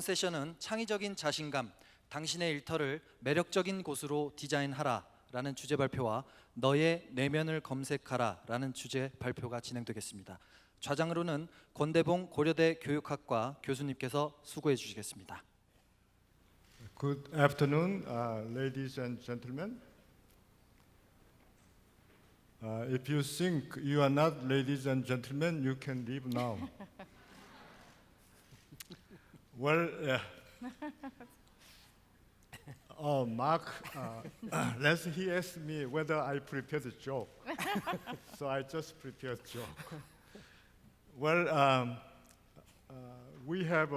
세션은 창의적인 자신감, 당신의 일터를 매력적인 곳으로 디자인하라 라는 주제 발표와 너의 내면을 검색하라 라는 주제 발표가 진행되겠습니다. 좌장으로는 권대봉 고려대 교육학과 교수님께서 수고해 주시겠습니다. Good afternoon, ladies and gentlemen. If you think you are not ladies and gentlemen, you can leave now. Well, Marc, he asked me whether I prepared a joke. So I just prepared a joke. Well, we have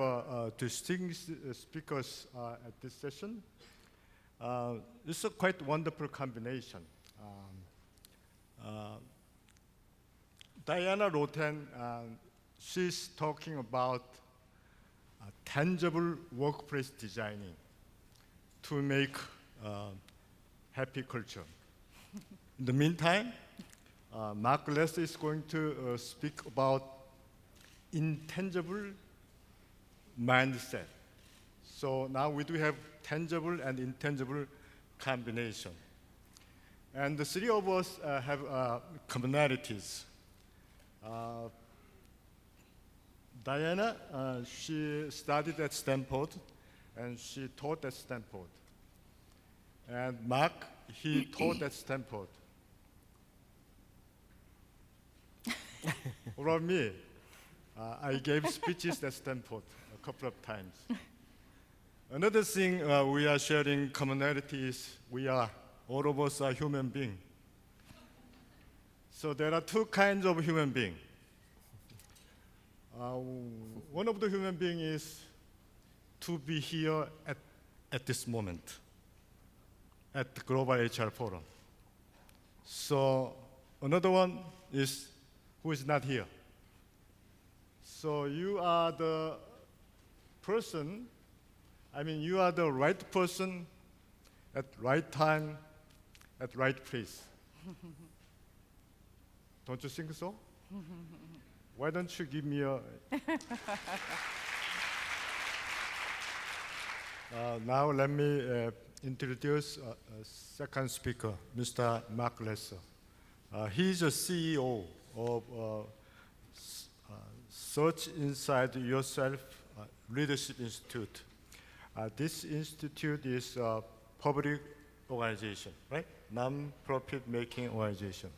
distinguished speakers at this session. It's a quite wonderful combination. Diana Rhoten, she's talking about tangible workplace designing to make happy culture. In the meantime, Marc Lesser is going to speak about intangible mindset. So now we do have tangible and intangible combination. And the three of us have commonalities. Diana, she studied at Stanford, and she taught at Stanford. And Marc, he taught at Stanford. What about me? I gave speeches at Stanford a couple of times. Another thing we are sharing commonality is all of us are human beings. So there are two kinds of human beings. One of the human beings is to be here at this moment, at the Global HR Forum. So another one is who is not here. So you are the person, you are the right person at right time, at right place. Don't you think so? Why don't you give me a... Now let me introduce a second speaker, Mr. Marc Lesser. He's a CEO of Search Inside Yourself Leadership Institute. This institute is a public organization, right? Non-profit making organization.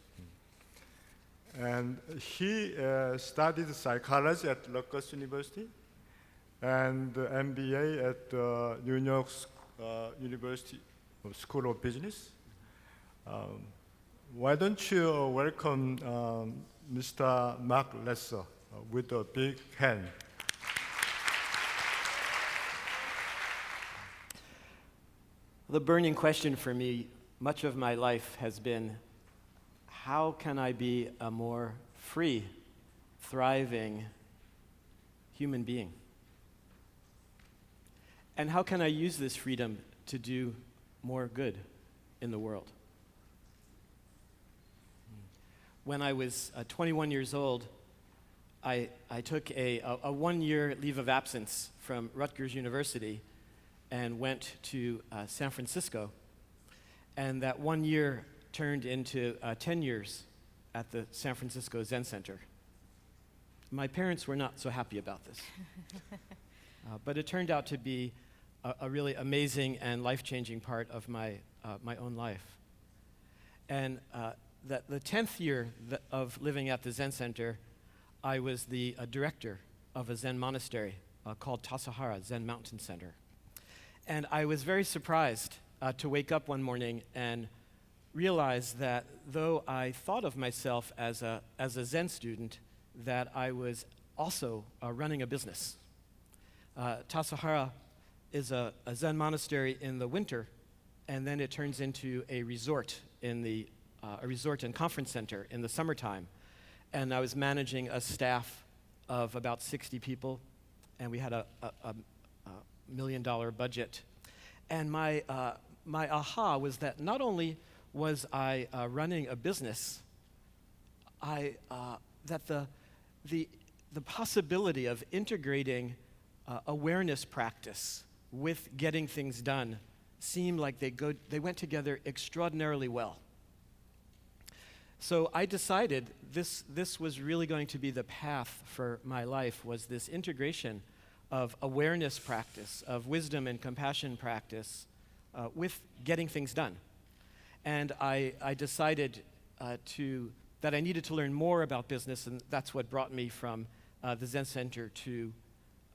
And he studied psychology at Rutgers University and MBA at New York University School of Business. Why don't you welcome Mr. Marc Lesser with a big hand. The burning question for me much of my life has been, how can I be a more free, thriving human being? And how can I use this freedom to do more good in the world? When I was 21 years old, I took a 1-year leave of absence from Rutgers University and went to San Francisco. And that 1 year turned into 10 years at the San Francisco Zen Center. My parents were not so happy about this. But it turned out to be a really amazing and life-changing part of my own life. And the 10th year of living at the Zen Center, I was the director of a Zen monastery called Tassajara Zen Mountain Center. And I was very surprised to wake up one morning and realize that though I thought of myself as a Zen student, that I was also running a business. Tassajara is a Zen monastery in the winter, and then it turns into a resort a resort and conference center in the summertime. And I was managing a staff of about 60 people, and we had a $1 million budget. And my aha was that not only was I running a business, that the possibility of integrating awareness practice with getting things done seemed like they went together extraordinarily well. So I decided this was really going to be the path for my life, was this integration of awareness practice, of wisdom and compassion practice with getting things done. And I decided that I needed to learn more about business, and that's what brought me from the Zen Center to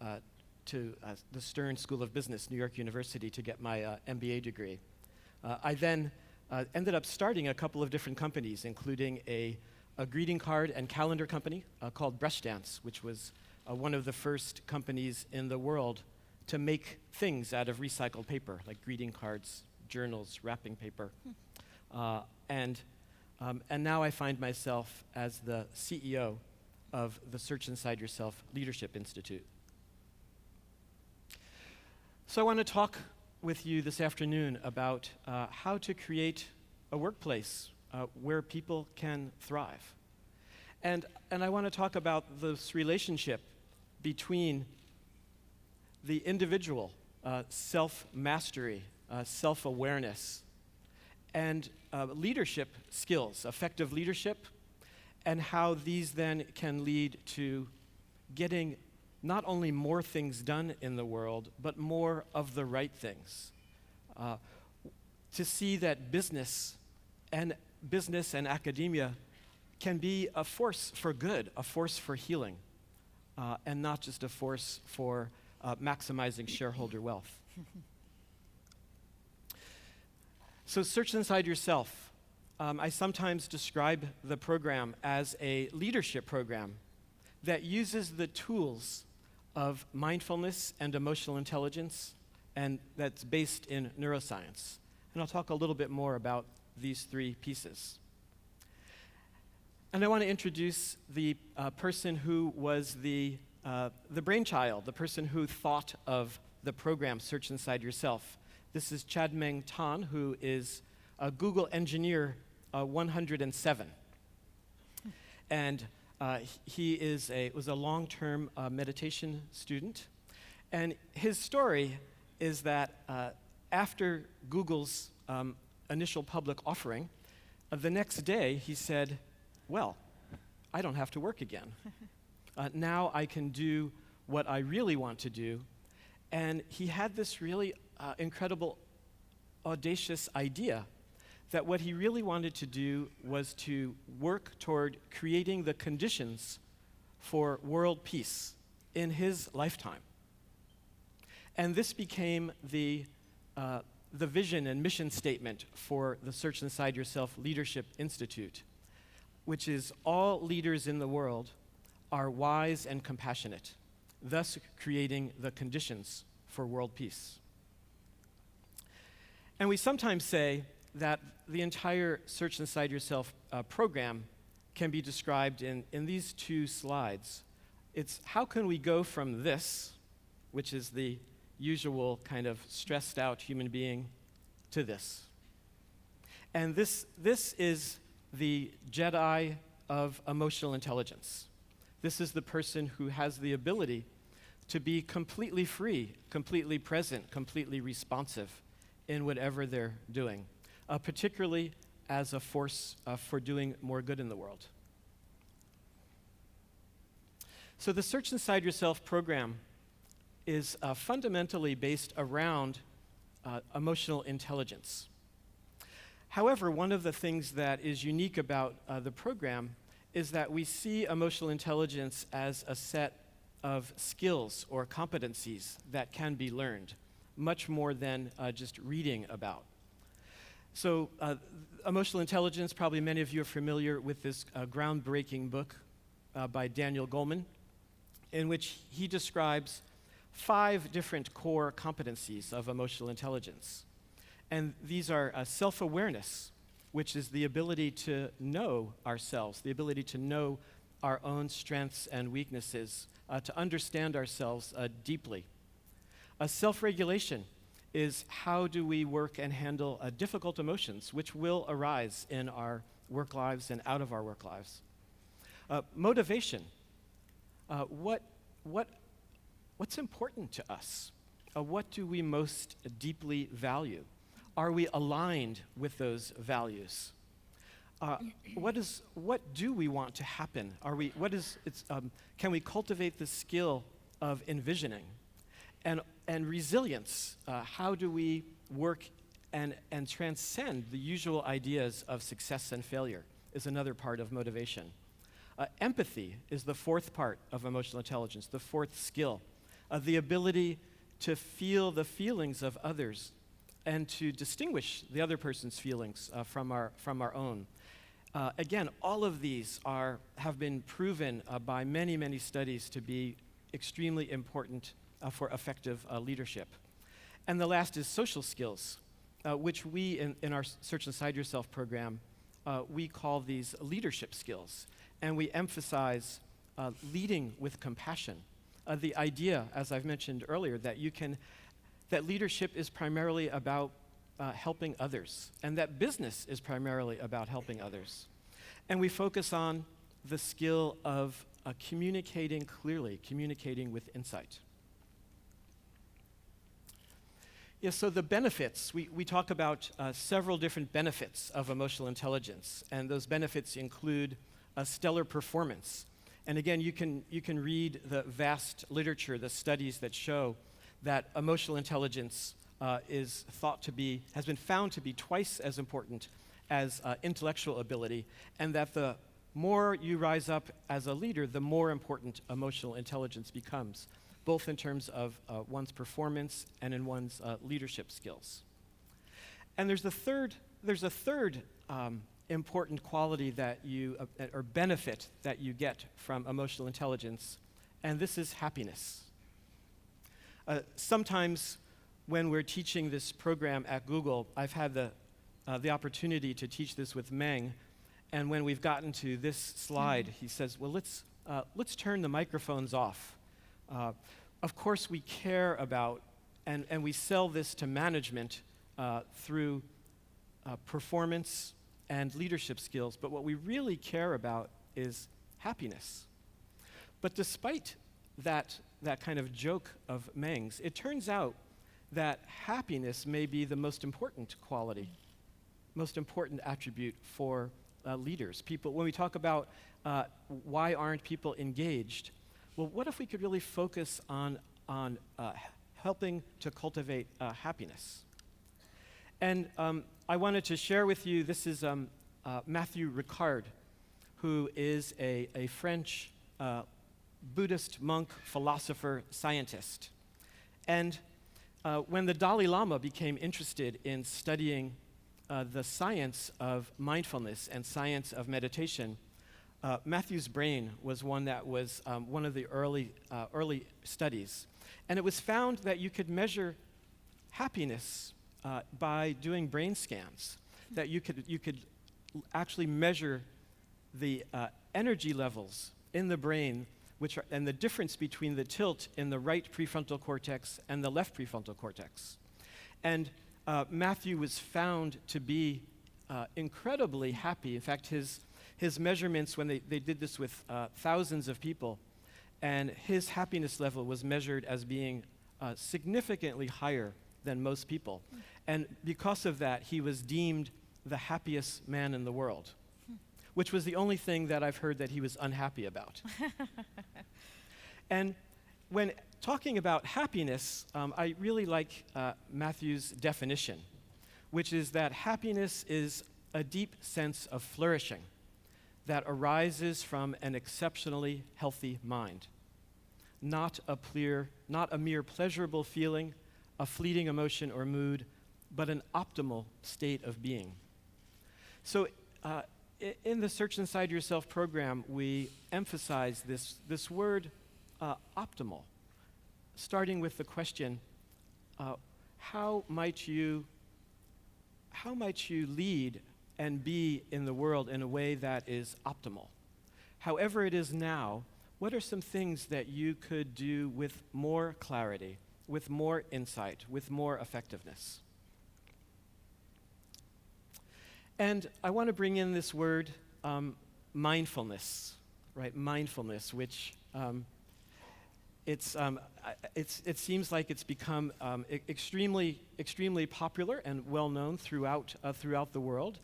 the Stern School of Business, New York University, to get my MBA degree. I then ended up starting a couple of different companies, including a greeting card and calendar company called Brushstance, which was one of the first companies in the world to make things out of recycled paper, like greeting cards, journals, wrapping paper. And now I find myself as the CEO of the Search Inside Yourself Leadership Institute. So I want to talk with you this afternoon about how to create a workplace where people can thrive. And I want to talk about this relationship between the individual, self-mastery, self-awareness, and leadership skills, effective leadership, and how these then can lead to getting not only more things done in the world, but more of the right things. To see that business and academia can be a force for good, a force for healing, and not just a force for maximizing shareholder wealth. So Search Inside Yourself. I sometimes describe the program as a leadership program that uses the tools of mindfulness and emotional intelligence, and that's based in neuroscience. And I'll talk a little bit more about these three pieces. And I want to introduce the person who was the brainchild, the person who thought of the program Search Inside Yourself. This is Chade-Meng Tan, who is a Google engineer 107. And he was a long-term meditation student. And his story is that after Google's initial public offering, the next day he said, well, I don't have to work again. Now I can do what I really want to do. And he had this really incredible, audacious idea that what he really wanted to do was to work toward creating the conditions for world peace in his lifetime. And this became the vision and mission statement for the Search Inside Yourself Leadership Institute, which is all leaders in the world are wise and compassionate, thus creating the conditions for world peace. And we sometimes say that the entire Search Inside Yourself program can be described in these two slides. It's how can we go from this, which is the usual kind of stressed out human being, to this. And this is the Jedi of emotional intelligence. This is the person who has the ability to be completely free, completely present, completely responsive in whatever they're doing, particularly as a force for doing more good in the world. So the Search Inside Yourself program is fundamentally based around emotional intelligence. However, one of the things that is unique about the program is that we see emotional intelligence as a set of skills or competencies that can be learned, much more than just reading about. So emotional intelligence, probably many of you are familiar with this groundbreaking book by Daniel Goleman, in which he describes 5 different core competencies of emotional intelligence. And these are self-awareness, which is the ability to know ourselves, the ability to know our own strengths and weaknesses, to understand ourselves deeply. Self-regulation is how do we work and handle difficult emotions, which will arise in our work lives and out of our work lives. Motivation. What what's important to us? What do we most deeply value? Are we aligned with those values? What do we want to happen? Can we cultivate the skill of envisioning? And resilience, how do we work and transcend the usual ideas of success and failure is another part of motivation. Empathy is the fourth part of emotional intelligence, the fourth skill, the ability to feel the feelings of others and to distinguish the other person's feelings from our own. Again, all of these have been proven by many, many studies to be extremely important for effective leadership. And the last is social skills, which we, in our Search Inside Yourself program, we call these leadership skills. And we emphasize leading with compassion. The idea, as I've mentioned earlier, that leadership is primarily about helping others, and that business is primarily about helping others. And we focus on the skill of communicating clearly, communicating with insight. Yeah, so the benefits, we talk about several different benefits of emotional intelligence, and those benefits include a stellar performance. And again, you can read the vast literature, the studies that show that emotional intelligence has been found to be twice as important as intellectual ability, and that the more you rise up as a leader, the more important emotional intelligence becomes, both in terms of one's performance and in one's leadership skills. And there's a third important quality or benefit that you get from emotional intelligence, and this is happiness. Sometimes when we're teaching this program at Google, I've had the opportunity to teach this with Meng, and when we've gotten to this slide, he says, well, let's turn the microphones off. Of course, we care about, and we sell this to management through performance and leadership skills, but what we really care about is happiness. But despite that kind of joke of Meng's, it turns out that happiness may be the most important quality, most important attribute for leaders. People, when we talk about why aren't people engaged, well, what if we could really focus on helping to cultivate happiness? And I wanted to share with you, this is Matthew Ricard, who is a French Buddhist monk, philosopher, scientist. And when the Dalai Lama became interested in studying the science of mindfulness and science of meditation, Matthew's brain was one that was one of the early studies. And it was found that you could measure happiness by doing brain scans, that you could actually measure the energy levels in the brain, and the difference between the tilt in the right prefrontal cortex and the left prefrontal cortex. And Matthew was found to be incredibly happy. In fact, his measurements, when they did this with thousands of people, and his happiness level was measured as being significantly higher than most people. And because of that, he was deemed the happiest man in the world, which was the only thing that I've heard that he was unhappy about. And when talking about happiness, I really like Matthew's definition, which is that happiness is a deep sense of flourishing that arises from an exceptionally healthy mind, not a mere pleasurable feeling, a fleeting emotion or mood, but an optimal state of being. So in the Search Inside Yourself program, we emphasize this word optimal, starting with the question, how might you lead and be in the world in a way that is optimal? However it is now, what are some things that you could do with more clarity, with more insight, with more effectiveness? And I want to bring in this word mindfulness, right? Mindfulness, which it seems like it's become extremely popular and well known throughout the world,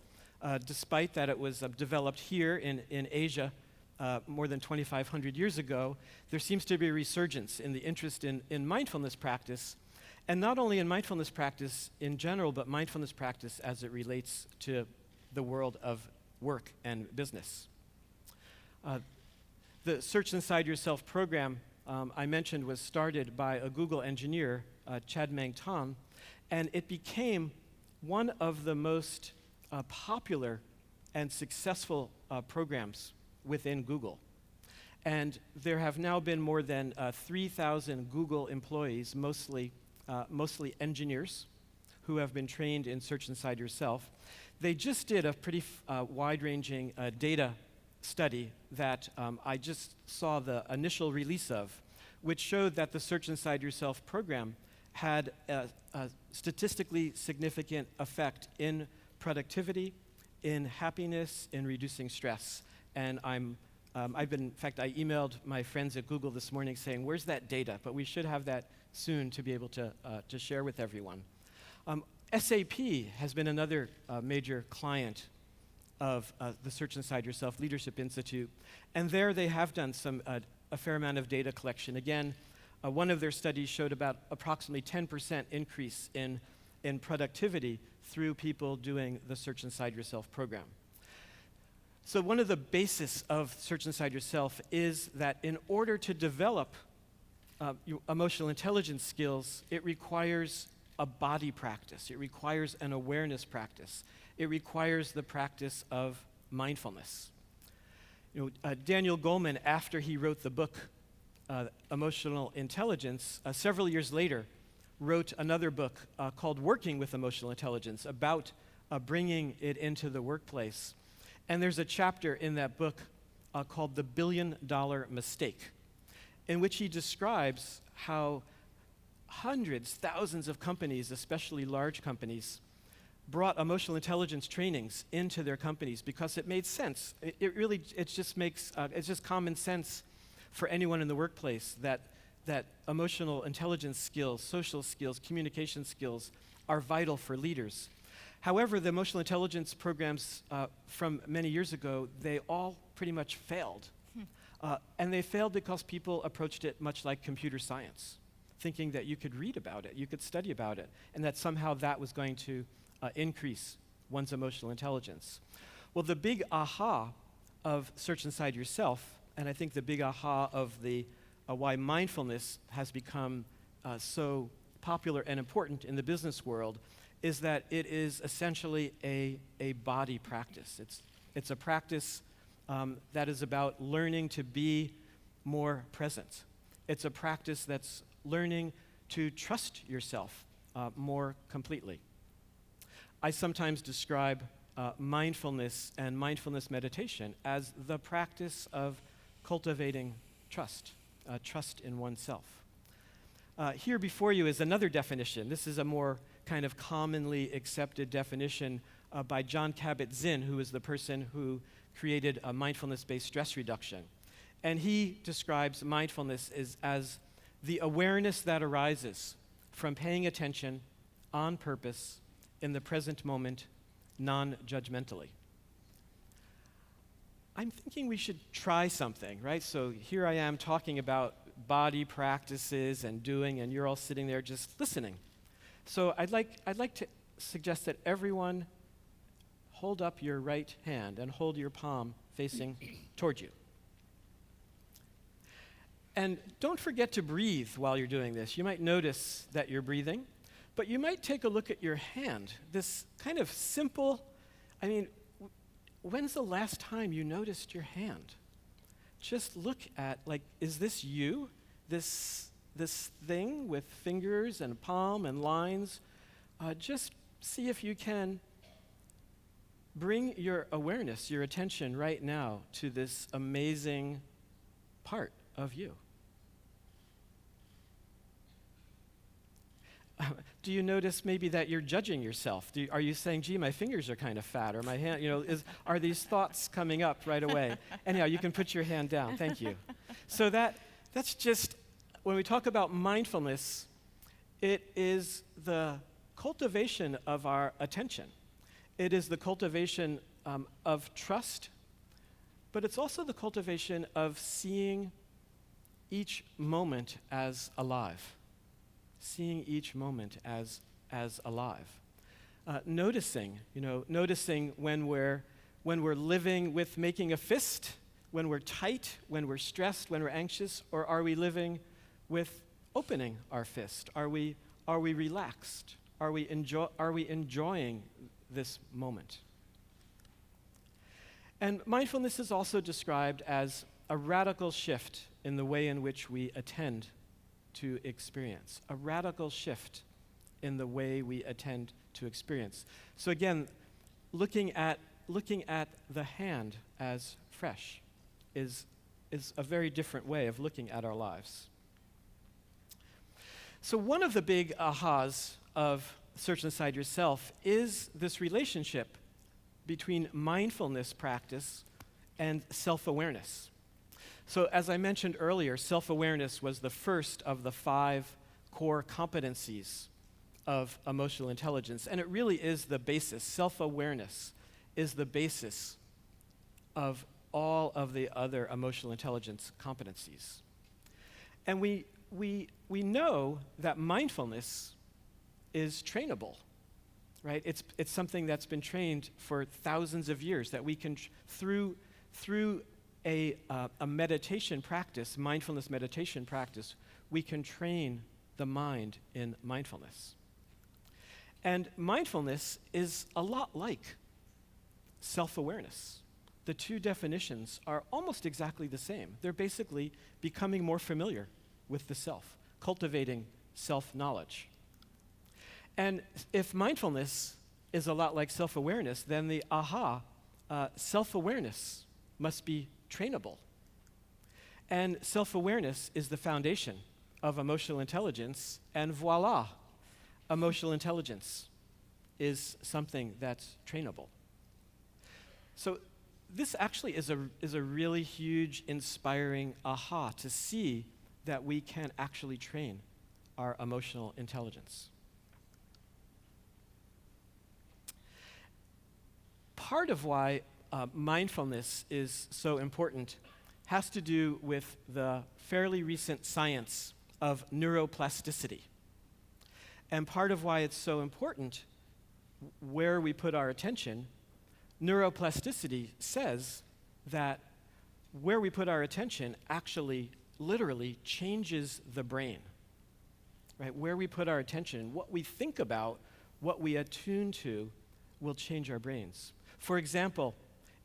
despite that it was developed here in Asia more than 2,500 years ago. There seems to be a resurgence in the interest in mindfulness practice, and not only in mindfulness practice in general, but mindfulness practice as it relates to the world of work and business. The Search Inside Yourself program I mentioned was started by a Google engineer, Chade-Meng Tan, and it became one of the most popular and successful programs within Google. And there have now been more than 3,000 Google employees, mostly engineers, who have been trained in Search Inside Yourself. They just did a pretty wide-ranging data study that I just saw the initial release of, which showed that the Search Inside Yourself program had a statistically significant effect in productivity, in happiness, in reducing stress. And in fact, I emailed my friends at Google this morning saying, where's that data? But we should have that soon to be able to share with everyone. SAP has been another major client of the Search Inside Yourself Leadership Institute, and there they have done a fair amount of data collection. Again, one of their studies showed about approximately 10% increase in productivity through people doing the Search Inside Yourself program. So one of the basis of Search Inside Yourself is that in order to develop emotional intelligence skills, it requires a body practice. It requires an awareness practice. It requires the practice of mindfulness. Daniel Goleman, after he wrote the book Emotional Intelligence, several years later, wrote another book called Working with Emotional Intelligence about bringing it into the workplace. And there's a chapter in that book called The $1 Billion Mistake, in which he describes how hundreds, thousands of companies, especially large companies, brought emotional intelligence trainings into their companies because it made sense. It's just common sense for anyone in the workplace that emotional intelligence skills, social skills, communication skills are vital for leaders. However, the emotional intelligence programs from many years ago, they all pretty much failed. And they failed because people approached it much like computer science, thinking that you could read about it, you could study about it, and that somehow that was going to increase one's emotional intelligence. Well, the big aha of Search Inside Yourself, and I think the big aha of the why mindfulness has become so popular and important in the business world, is that it is essentially a body practice. It's a practice that is about learning to be more present. It's a practice that's learning to trust yourself more completely. I sometimes describe mindfulness and mindfulness meditation as the practice of cultivating trust, trust in oneself. Here before you is another definition. This is a more kind of commonly accepted definition by Jon Kabat-Zinn, who is the person who created mindfulness-based stress reduction. And he describes mindfulness as the awareness that arises from paying attention on purpose in the present moment, non-judgmentally. I'm thinking we should try something, right? So here I am talking about body practices and doing, and you're all sitting there just listening. So I'd like to suggest that everyone hold up your right hand and hold your palm facing toward you. And don't forget to breathe while you're doing this. You might notice that you're breathing, but you might take a look at your hand. This kind of simple, when's the last time you noticed your hand? Just look at, is this you? This thing with fingers and palm and lines? Just see if you can bring your awareness, your attention right now to this amazing part of you. Do you notice maybe that you're judging yourself? Are you saying, gee, my fingers are kind of fat, or my hand, are these thoughts coming up right away? Anyhow, you can put your hand down. Thank you. So that's just when we talk about mindfulness, it is the cultivation of our attention. It is the cultivation of trust, but it's also the cultivation of seeing each moment as alive. Seeing each moment as alive. Noticing when we're living with making a fist, when we're tight, when we're stressed, when we're anxious, or are we living with opening our fist? Are we relaxed? Are we enjoying this moment? And mindfulness is also described as a radical shift in the way in which we attend to experience. A radical shift in the way we attend to experience. So again, looking at the hand as fresh is a very different way of looking at our lives. So one of the big ahas of Search Inside Yourself is this relationship between mindfulness practice and self-awareness. So as I mentioned earlier, self-awareness was the first of the 5 core competencies of emotional intelligence, and it really is the basis. Self-awareness is the basis of all of the other emotional intelligence competencies. And we know that mindfulness is trainable, right? It's something that's been trained for thousands of years, that we can, through a meditation practice, mindfulness meditation practice, we can train the mind in mindfulness. And mindfulness is a lot like self-awareness. The two definitions are almost exactly the same. They're basically becoming more familiar with the self, cultivating self-knowledge. And if mindfulness is a lot like self-awareness, then the self-awareness must be trainable. And self-awareness is the foundation of emotional intelligence, and voila, emotional intelligence is something that's trainable. So this actually is a really huge, inspiring aha to see that we can actually train our emotional intelligence. Part of why mindfulness is so important has to do with the fairly recent science of neuroplasticity. And part of why it's so important, where we put our attention, neuroplasticity says that where we put our attention actually literally changes the brain. Right? Where we put our attention, what we think about, what we attune to, will change our brains. For example,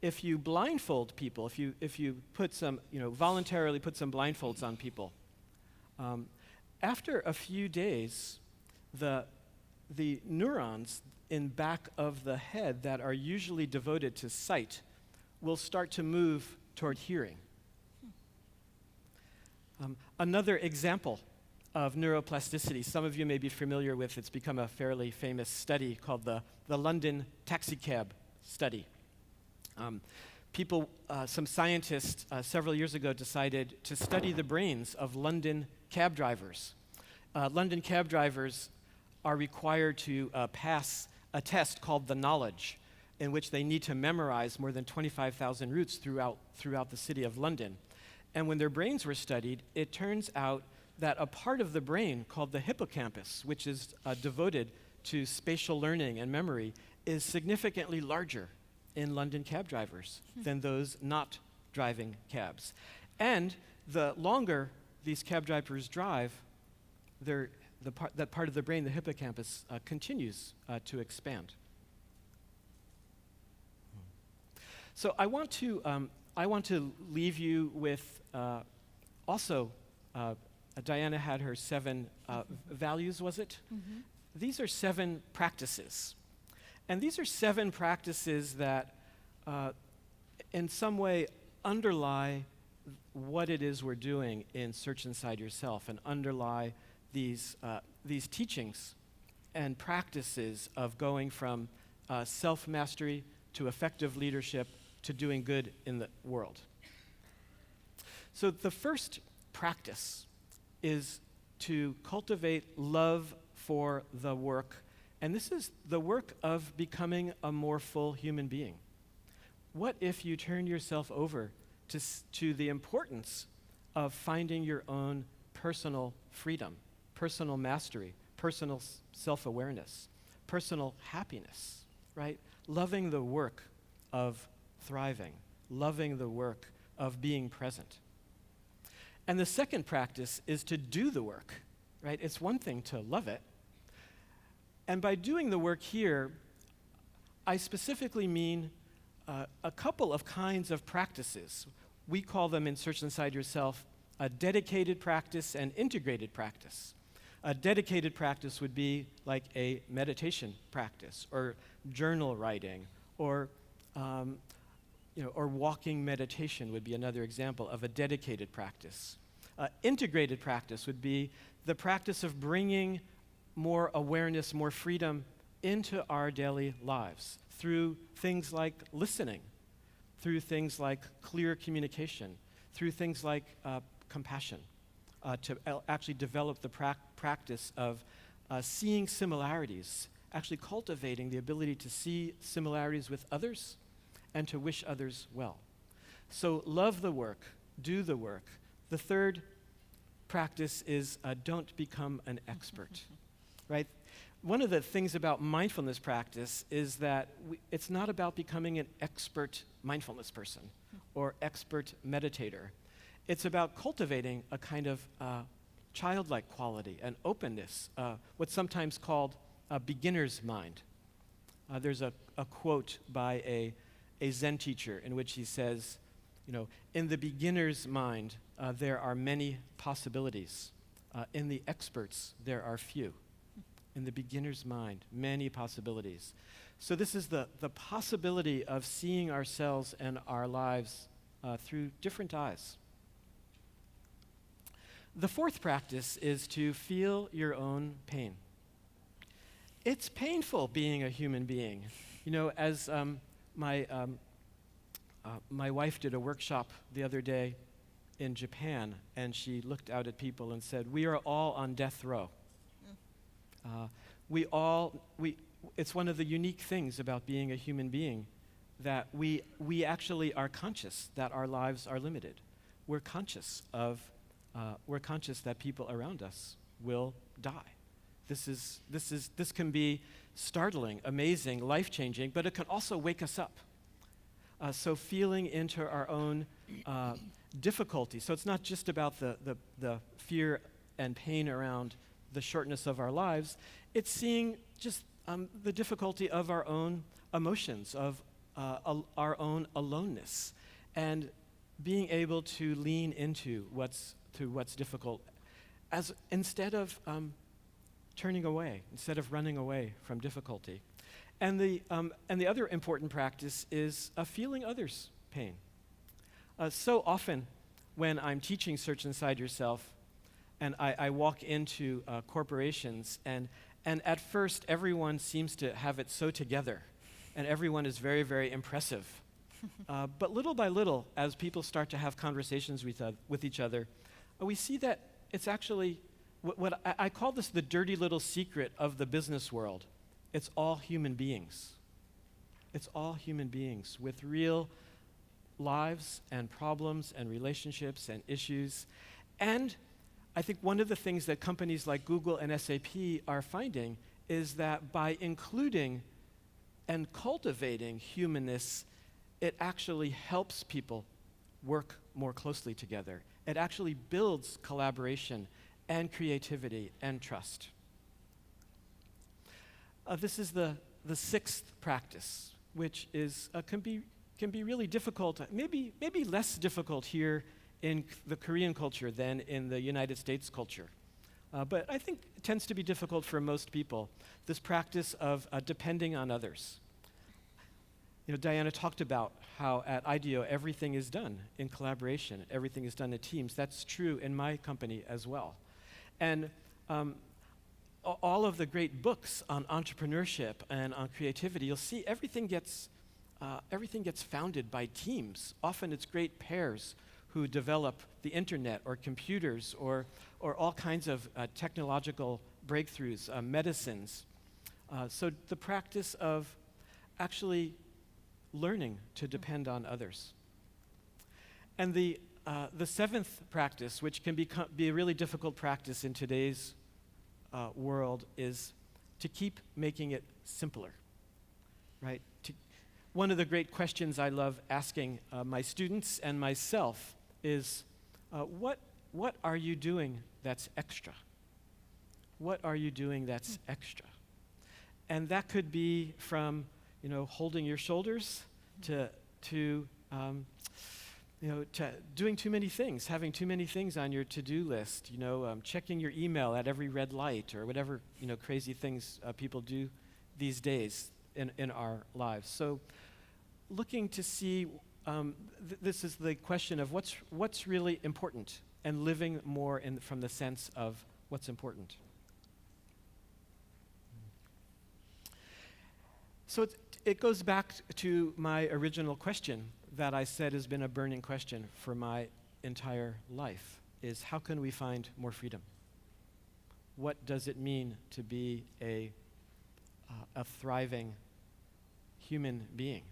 if you blindfold people, if you put some, voluntarily put some blindfolds on people, after a few days, the neurons in back of the head that are usually devoted to sight will start to move toward hearing. Another example of neuroplasticity, some of you may be familiar with, it's become a fairly famous study called the London taxicab study. Some scientists several years ago decided to study the brains of London cab drivers. London cab drivers are required to pass a test called the Knowledge, in which they need to memorize more than 25,000 routes throughout the city of London. And when their brains were studied, it turns out that a part of the brain called the hippocampus, which is devoted to spatial learning and memory, is significantly larger in London cab drivers than those not driving cabs. And the longer these cab drivers drive, that part of the brain, the hippocampus, continues to expand. So I want to leave you with also. Diana had her 7 values, was it? Mm-hmm. These are 7 practices. And these are 7 practices that in some way underlie what it is we're doing in Search Inside Yourself, and underlie these teachings and practices of going from self-mastery to effective leadership to doing good in the world. So the first practice is to cultivate love for the work. And this is the work of becoming a more full human being. What if you turn yourself over to the importance of finding your own personal freedom, personal mastery, personal self-awareness, personal happiness, right? Loving the work of thriving, loving the work of being present. And the second practice is to do the work, right? It's one thing to love it. And by doing the work here, I specifically mean a couple of kinds of practices. We call them in Search Inside Yourself a dedicated practice and integrated practice. A dedicated practice would be like a meditation practice, or journal writing, or or walking meditation would be another example of a dedicated practice. Integrated practice would be the practice of bringing more awareness, more freedom into our daily lives through things like listening, through things like clear communication, through things like compassion, to actually develop the practice of seeing similarities, actually cultivating the ability to see similarities with others and to wish others well. So love the work, do the work. The third practice is don't become an expert, right? One of the things about mindfulness practice is that it's not about becoming an expert mindfulness person or expert meditator. It's about cultivating a kind of childlike quality, an openness, what's sometimes called a beginner's mind. There's a quote by a Zen teacher in which he says, in the beginner's mind, there are many possibilities. In the expert's, there are few. In the beginner's mind, many possibilities. So this is the possibility of seeing ourselves and our lives through different eyes. The fourth practice is to feel your own pain. It's painful being a human being. As my wife did a workshop the other day in Japan, and she looked out at people and said, "We are all on death row." It's one of the unique things about being a human being that we actually are conscious that our lives are limited. We're conscious that people around us will die. This can be startling, amazing, life-changing, but it can also wake us up. So feeling into our own difficulty. So it's not just about the fear and pain around the shortness of our lives. It's seeing just the difficulty of our own emotions, of our own aloneness, and being able to lean into what's difficult, instead of turning away, instead of running away from difficulty. And the other important practice is feeling others' pain. So often, when I'm teaching Search Inside Yourself, and I walk into corporations, and at first everyone seems to have it so together, and everyone is very, very impressive. But little by little, as people start to have conversations with each other, we see that it's actually, what I call this the dirty little secret of the business world. It's all human beings. It's all human beings with real lives and problems and relationships and issues. And I think one of the things that companies like Google and SAP are finding is that by including and cultivating humanness, it actually helps people work more closely together. It actually builds collaboration and creativity and trust. This is the sixth practice, which is can be really difficult, maybe less difficult here in the Korean culture than in the United States culture. But I think it tends to be difficult for most people, this practice of depending on others. Diana talked about how at IDEO everything is done in collaboration, everything is done in teams. That's true in my company as well. And all of the great books on entrepreneurship and on creativity, you'll see everything gets founded by teams. Often it's great pairs who develop the internet or computers or all kinds of technological breakthroughs, medicines. So the practice of actually learning to depend on others. And the seventh practice, which can be a really difficult practice in today's world, is to keep making it simpler, right? One of the great questions I love asking my students and myself is, what are you doing that's extra? What are you doing that's extra? And that could be from, holding your shoulders to doing too many things, having too many things on your to-do list, checking your email at every red light or whatever, crazy things people do these days in our lives. So looking to see, this is the question of what's really important and living more from the sense of what's important. So it goes back to my original question that I said has been a burning question for my entire life, is how can we find more freedom? What does it mean to be a thriving human being?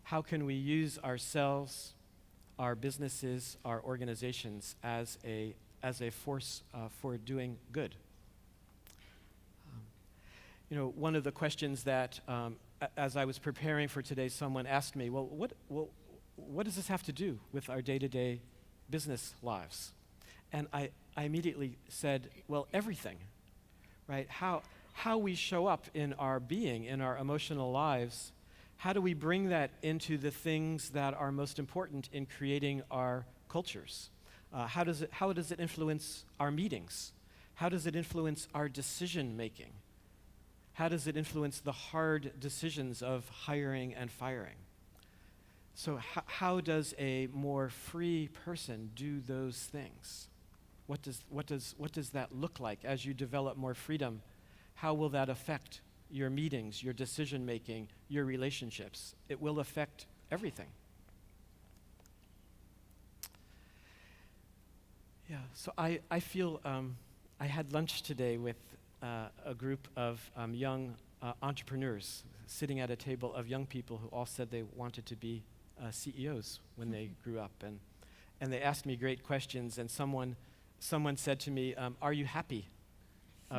How can we use ourselves, our businesses, our organizations as a force for doing good? One of the questions that, as I was preparing for today, someone asked me, well, what does this have to do with our day-to-day business lives? And I immediately said, well, everything, right? How we show up in our being, in our emotional lives, how do we bring that into the things that are most important in creating our cultures? How does it influence our meetings? How does it influence our decision-making? How does it influence the hard decisions of hiring and firing? So how does a more free person do those things? What does that look like as you develop more freedom? How will that affect your meetings, your decision-making, your relationships? It will affect everything. Yeah, so I feel, I had lunch today with a group of young entrepreneurs sitting at a table of young people who all said they wanted to be CEOs when they grew up. And they asked me great questions, and someone said to me, are you happy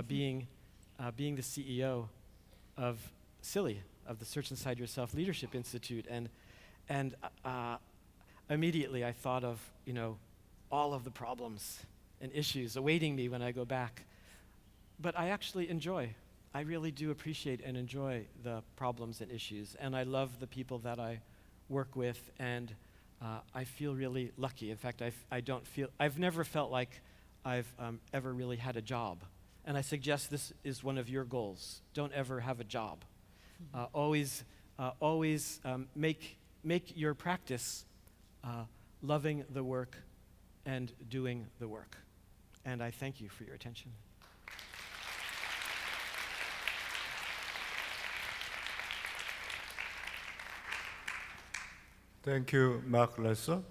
being the CEO of SILI, of the Search Inside Yourself Leadership Institute? And immediately I thought of, all of the problems and issues awaiting me when I go back. But I actually I really do appreciate and enjoy the problems and issues, and I love the people that I work with, and I feel really lucky. In fact, I've never felt like I've ever really had a job, and I suggest this is one of your goals. Don't ever have a job. Always make your practice loving the work and doing the work. And I thank you for your attention. Thank you, Marc Lesser.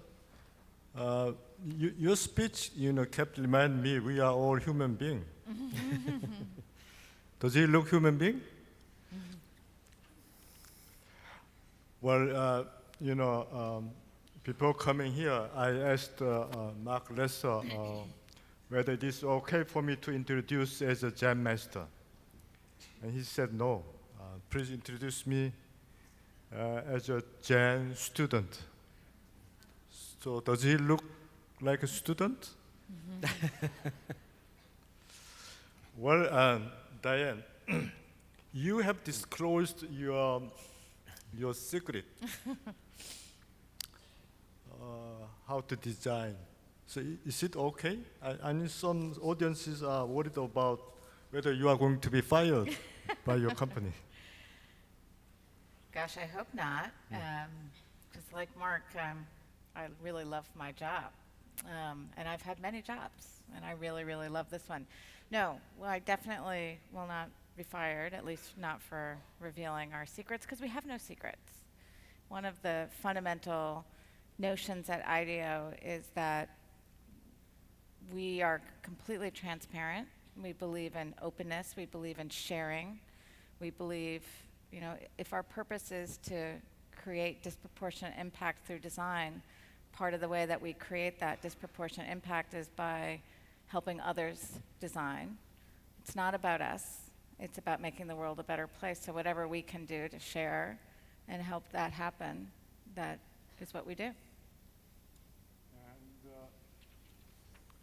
Your speech, kept reminding me we are all human beings. Does he look human being? Well, before coming here, I asked Marc Lesser whether it is okay for me to introduce as a Zen master. And he said no. Please introduce me as a Zen student. So does he look like a student? Well, Diane, you have disclosed your secret, how to design. So is it okay? I mean, some audiences are worried about whether you are going to be fired by your company. Gosh, I hope not. Because like Marc, I really love my job. And I've had many jobs, and I really, really love this one. No, well, I definitely will not be fired, at least not for revealing our secrets, because we have no secrets. One of the fundamental notions at IDEO is that we are completely transparent. We believe in openness. We believe in sharing. We believe, if our purpose is to create disproportionate impact through design, part of the way that we create that disproportionate impact is by helping others design. It's not about us. It's about making the world a better place. So whatever we can do to share and help that happen, that is what we do.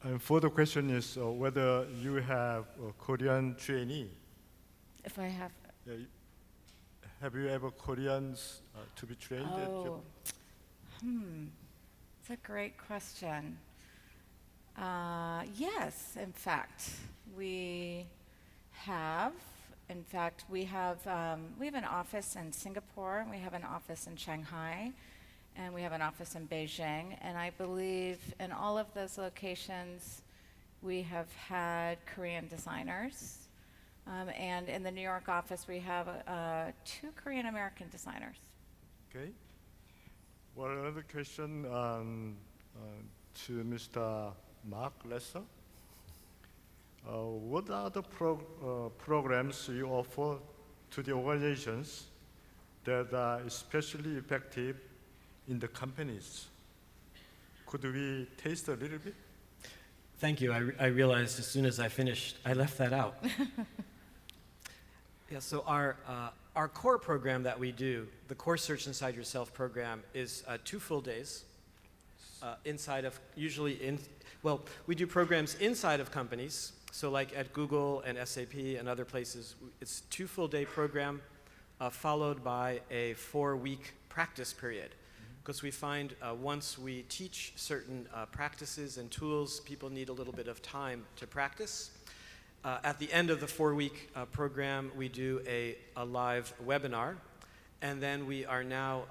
And further question is whether you have a Korean trainee. If I have, Have you ever Koreans to be trained at Japan? It's a great question. Yes, in fact, we have. In fact, we have an office in Singapore, we have an office in Shanghai, and we have an office in Beijing. And I believe in all of those locations, we have had Korean designers. And in the New York office, we have 2 Korean American designers. Okay. Well, another question to Mr. Marc Lesser. What are the programs you offer to the organizations that are especially effective in the companies? Could we taste a little bit? Thank you. I realized as soon as I finished, I left that out. Yeah, so our core program that we do, the Core Search Inside Yourself program, is 2 full days inside of, we do programs inside of companies. So like at Google and SAP and other places, it's 2 full day program followed by a 4-week practice period. Because we find once we teach certain practices and tools, people need a little bit of time to practice. At the end of the 4-week program, we do a live webinar, and then we are now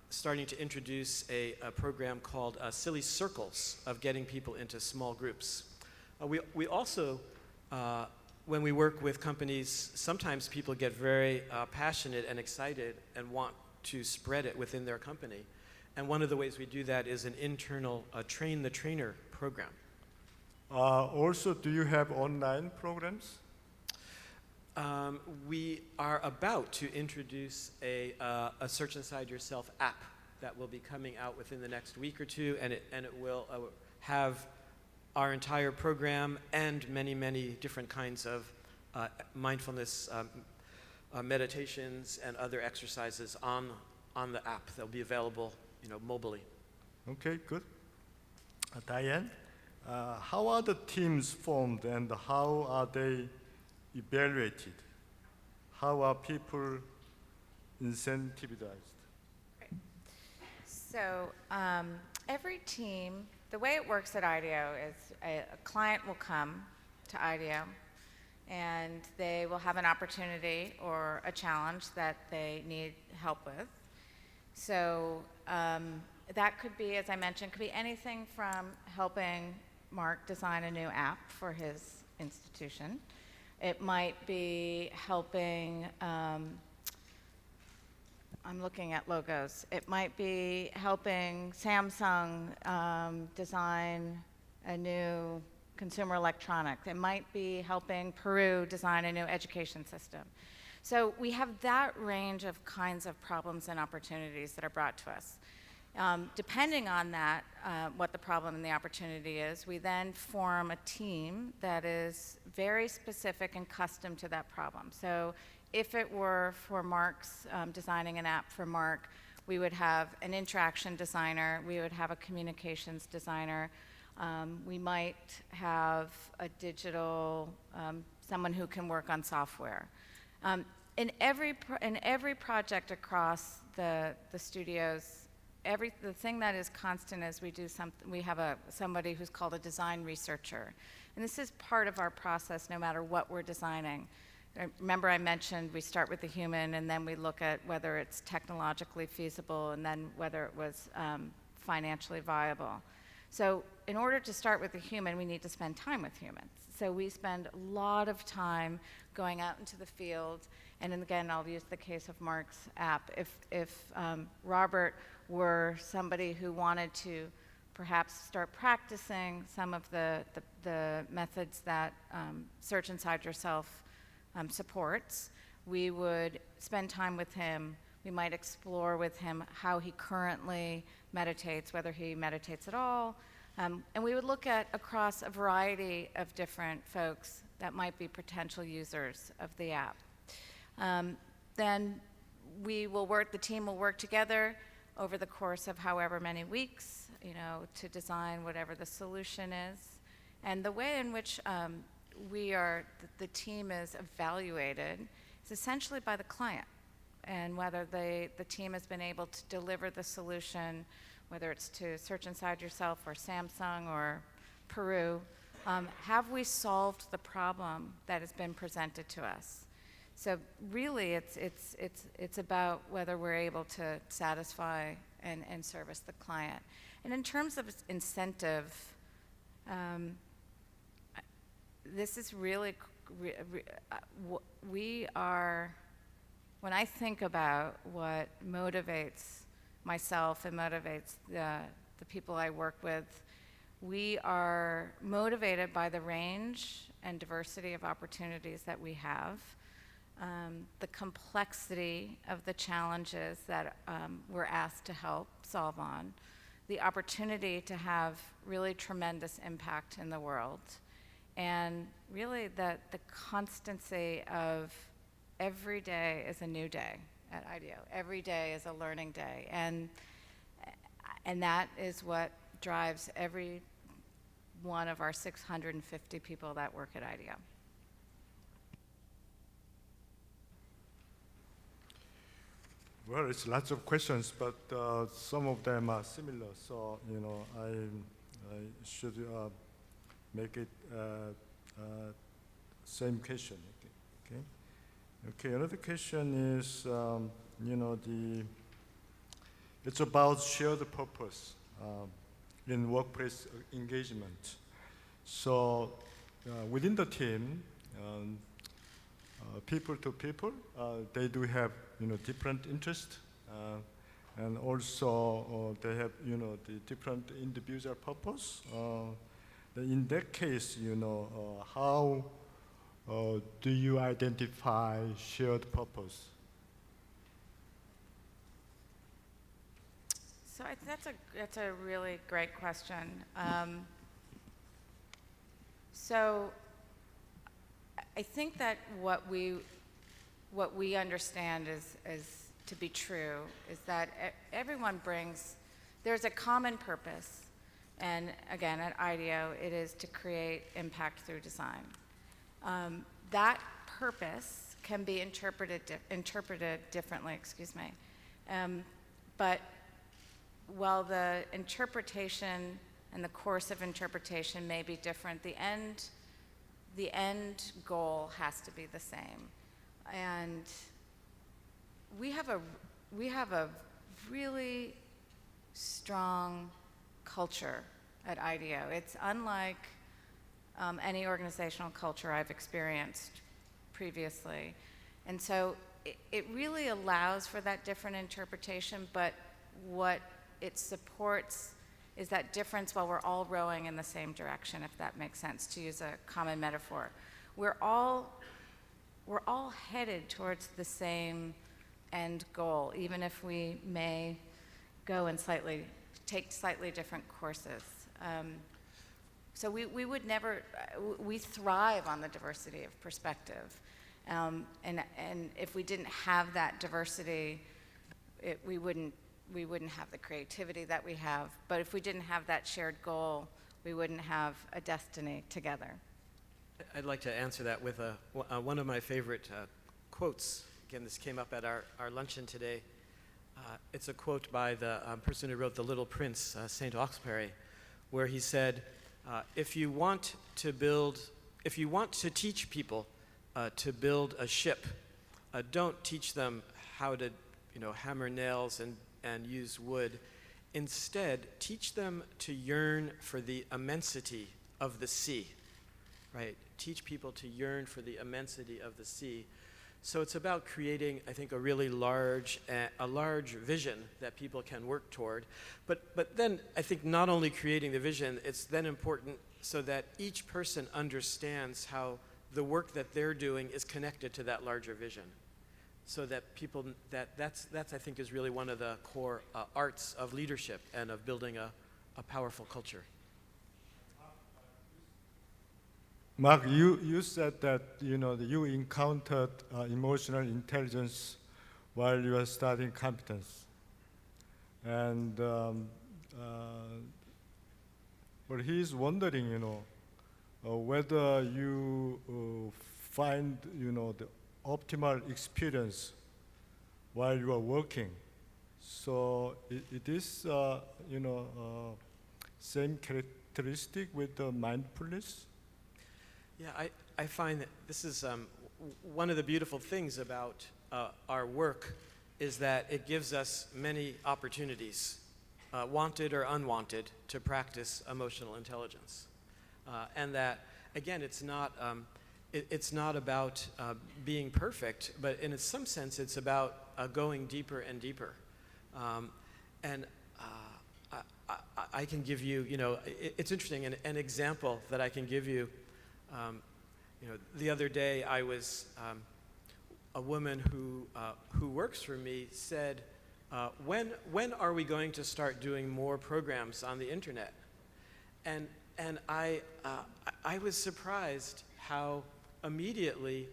starting to introduce a program called Silly Circles of getting people into small groups. We also, when we work with companies, sometimes people get very passionate and excited and want to spread it within their company. And one of the ways we do that is an internal train the trainer program. Also, do you have online programs? We are about to introduce a Search Inside Yourself app that will be coming out within the next week or 2, and it will have our entire program and many, many different kinds of mindfulness meditations and other exercises on the app. They'll be available, mobilely. Okay, good. Diane, how are the teams formed and how are they evaluated? How are people incentivized? Great. So every team, the way it works at IDEO is a client will come to IDEO and they will have an opportunity or a challenge that they need help with. So that could be, as I mentioned, could be anything from helping Marc design a new app for his institution. It might be helping, I'm looking at logos. It might be helping Samsung design a new consumer electronics. It might be helping Peru design a new education system. So we have that range of kinds of problems and opportunities that are brought to us. Depending on that, what the problem and the opportunity is, we then form a team that is very specific and custom to that problem. So if it were for Marc's designing an app for Marc, we would have an interaction designer, we would have a communications designer, we might have a digital, someone who can work on software. In every project across the studios, the thing that is constant is we have somebody who's called a design researcher. And this is part of our process no matter what we're designing. Remember I mentioned we start with the human and then we look at whether it's technologically feasible and then whether it was financially viable. So in order to start with the human, we need to spend time with humans. So we spend a lot of time going out into the field, and then again, I'll use the case of Marc's app. If Robert were somebody who wanted to perhaps start practicing some of the methods that Search Inside Yourself supports, we would spend time with him. We might explore with him how he currently meditates, whether he meditates at all. And we would look at across a variety of different folks that might be potential users of the app. Then the team will work together over the course of however many weeks, to design whatever the solution is. And the way in which the team is evaluated is essentially by the client, and whether the team has been able to deliver the solution, whether it's to Search Inside Yourself or Samsung or Peru. Have we solved the problem that has been presented to us? So really, it's about whether we're able to satisfy and service the client. And in terms of incentive, this is really, when I think about what motivates myself and motivates the people I work with, we are motivated by the range and diversity of opportunities that we have, the complexity of the challenges that we're asked to help solve on, the opportunity to have really tremendous impact in the world, and really the constancy of every day is a new day at IDEO. Every day is a learning day, and that is what drives every one of our 650 people that work at IDEO. Well, it's lots of questions, but some of them are similar. So I should make it same question. Okay. Another question is, it's about shared purpose in workplace engagement. So within the team, people to people, they do have different interests, and also they have the different individual purpose. In that case, how do you identify shared purpose? So that's a really great question. So I think that what we understand is to be true is that everyone there's a common purpose, and again at IDEO it is to create impact through design. That purpose can be interpreted differently, but while the interpretation and the course of interpretation may be different, the end goal has to be the same. And we have a really strong culture at IDEO. It's unlike any organizational culture I've experienced previously. And so it really allows for that different interpretation, but what it supports is that difference while we're all rowing in the same direction, if that makes sense, to use a common metaphor. We're all headed towards the same end goal, even if we may go and take slightly different courses. So we thrive on the diversity of perspective. And if we didn't have that diversity, we wouldn't have the creativity that we have. But if we didn't have that shared goal, we wouldn't have a destiny together. I'd like to answer that with one of my favorite quotes. Again, this came up at our luncheon today. It's a quote by the person who wrote The Little Prince, St. Exupéry, where he said, if you want to teach people to build a ship, don't teach them how to hammer nails and use wood. Instead, teach them to yearn for the immensity of the sea, right? Teach people to yearn for the immensity of the sea. So it's about creating, I think, a really large vision that people can work toward. But then I think not only creating the vision, it's then important so that each person understands how the work that they're doing is connected to that larger vision. So that people, that's I think is really one of the core arts of leadership and of building a powerful culture. Mark, you said that you encountered emotional intelligence while you were studying competence, and but he's wondering, whether you find the optimal experience while you are working. So it is same characteristic with the mindfulness. Yeah, I find that this is one of the beautiful things about our work is that it gives us many opportunities, wanted or unwanted, to practice emotional intelligence. And that, again, it's not about being perfect, but in some sense it's about going deeper and deeper. And I can give you, it's interesting, an example that I can give you. The other day I was, a woman who works for me said, when are we going to start doing more programs on the internet? And I was surprised how immediately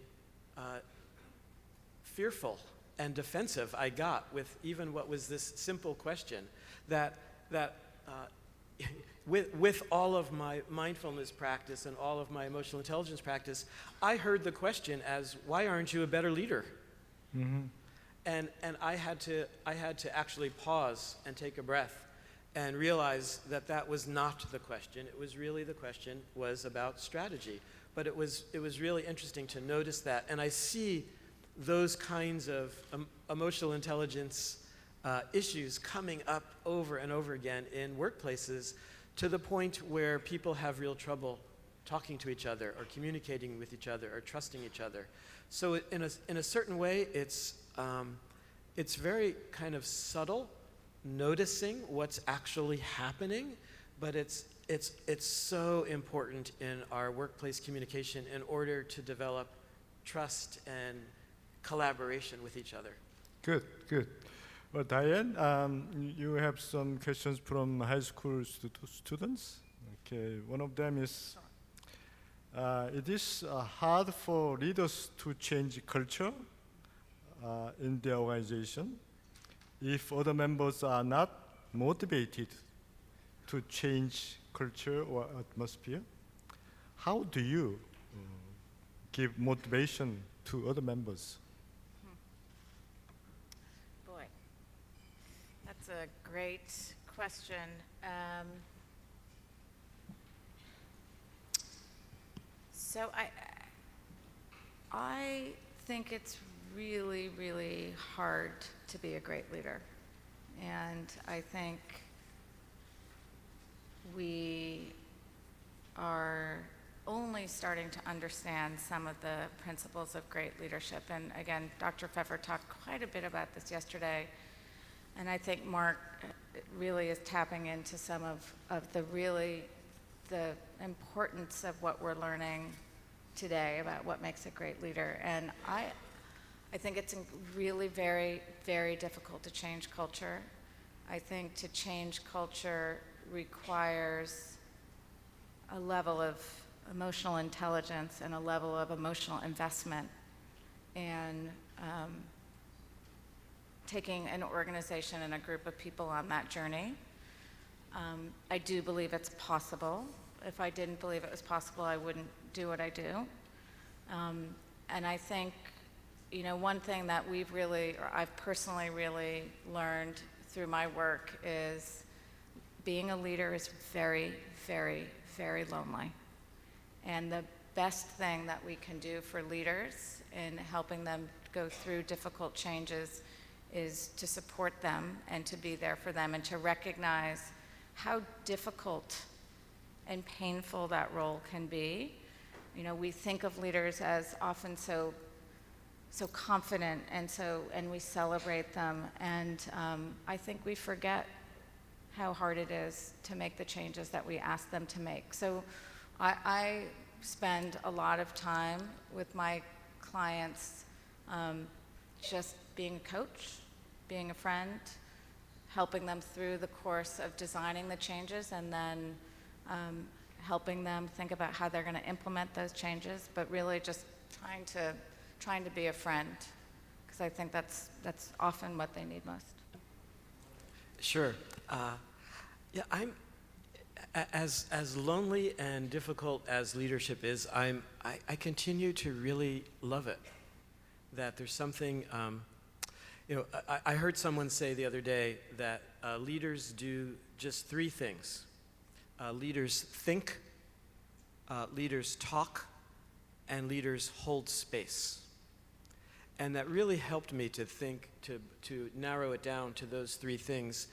fearful and defensive I got with even what was this simple question that with all of my mindfulness practice and all of my emotional intelligence practice, I heard the question as, why aren't you a better leader? Mm-hmm. And I had to actually pause and take a breath and realize that was not the question. It was really, the question was about strategy. But it was really interesting to notice that. And I see those kinds of emotional intelligence issues coming up over and over again in workplaces, to the point where people have real trouble talking to each other or communicating with each other or trusting each other. So in a certain way, it's very kind of subtle, noticing what's actually happening, but it's so important in our workplace communication in order to develop trust and collaboration with each other. Good. Well, Diane, you have some questions from high school students. Okay, one of them is, it is hard for leaders to change culture in their organization if other members are not motivated to change culture or atmosphere. How do you give motivation to other members? Boy, that's a great question. So I think it's really, really hard to be a great leader. And I think we are only starting to understand some of the principles of great leadership. And again, Dr. Pfeffer talked quite a bit about this yesterday. And I think Marc really is tapping into some of the importance of what we're learning today about what makes a great leader. And I think it's really very, very difficult to change culture. I think to change culture requires a level of emotional intelligence and a level of emotional investment, and taking an organization and a group of people on that journey. I do believe it's possible. If I didn't believe it was possible, I wouldn't do what I do. And I think, one thing that I've personally really learned through my work is being a leader is very, very, very lonely. And the best thing that we can do for leaders in helping them go through difficult changes is to support them and to be there for them and to recognize how difficult and painful that role can be. We think of leaders as often so so confident and we celebrate them. And I think we forget how hard it is to make the changes that we ask them to make. So I spend a lot of time with my clients just being a coach, being a friend, helping them through the course of designing the changes, and then helping them think about how they're going to implement those changes, but really just trying to be a friend, because I think that's often what they need most. Sure. Yeah, I'm as lonely and difficult as leadership is. I continue to really love it. That there's something. I heard someone say the other day that leaders do just three things. Leaders think, leaders talk, and leaders hold space. And that really helped me to think, to narrow it down to those three things,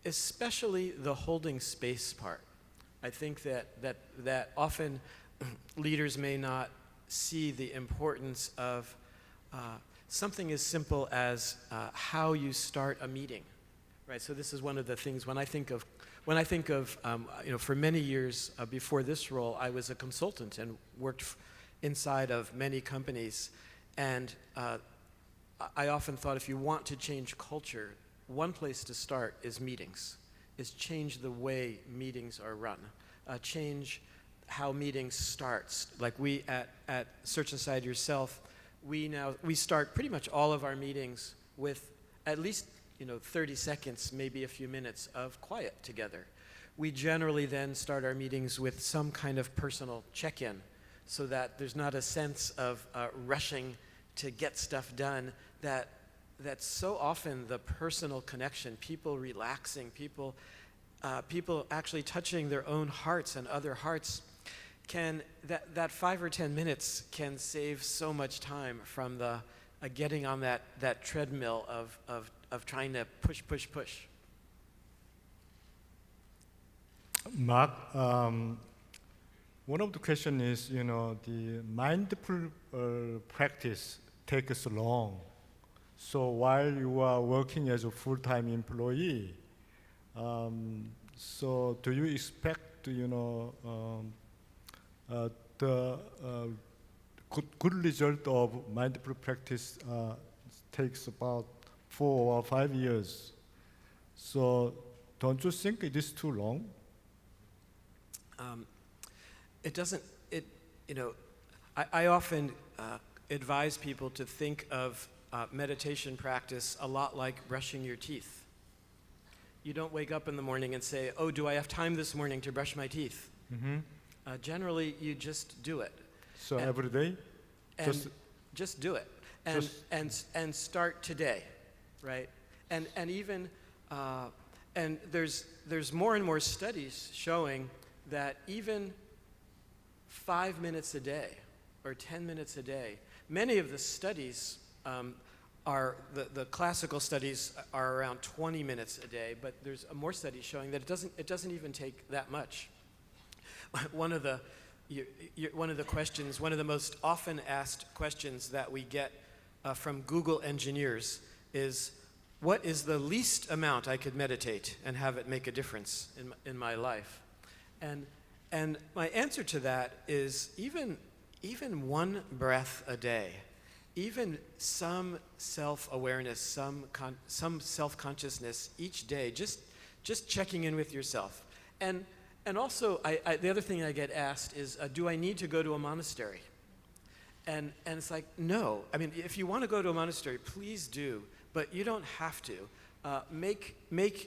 especially the holding space part. I think that often leaders may not see the importance of something as simple as how you start a meeting, right? So this is one of the things when I think of, for many years before this role, I was a consultant and worked inside of many companies, and I often thought if you want to change culture, one place to start is meetings, is change the way meetings are run, change how meetings starts. Like we at Search Inside Yourself, we start pretty much all of our meetings with at least 30 seconds, maybe a few minutes of quiet together. We generally then start our meetings with some kind of personal check-in, so that there's not a sense of rushing to get stuff done. That's so often the personal connection, people relaxing, people actually touching their own hearts and other hearts. That 5 or 10 minutes can save so much time from the getting on that treadmill of trying to push. Mark, one of the questions is, the mindful practice takes long. So while you are working as a full-time employee, so do you expect, the good result of mindful practice takes about 4 or 5 years? So don't you think it is too long? It doesn't. I often advise people to think of meditation practice a lot like brushing your teeth. You don't wake up in the morning and say, "Oh, do I have time this morning to brush my teeth?" Mm-hmm. Generally, you just do it. So every day? Just do it, and start today, right? And even and there's more and more studies showing that even 5 minutes a day or 10 minutes a day. Many of the studies are the classical studies are around 20 minutes a day, but there's more studies showing that it doesn't even take that much. One of the questions, one of the most often asked questions that we get from Google engineers is, what is the least amount I could meditate and have it make a difference in my life? And my answer to that is even one breath a day, even some self-awareness, some self-consciousness each day, just checking in with yourself. And also, the other thing I get asked is, do I need to go to a monastery? And it's like, no. I mean, if you want to go to a monastery, please do, but you don't have to. Make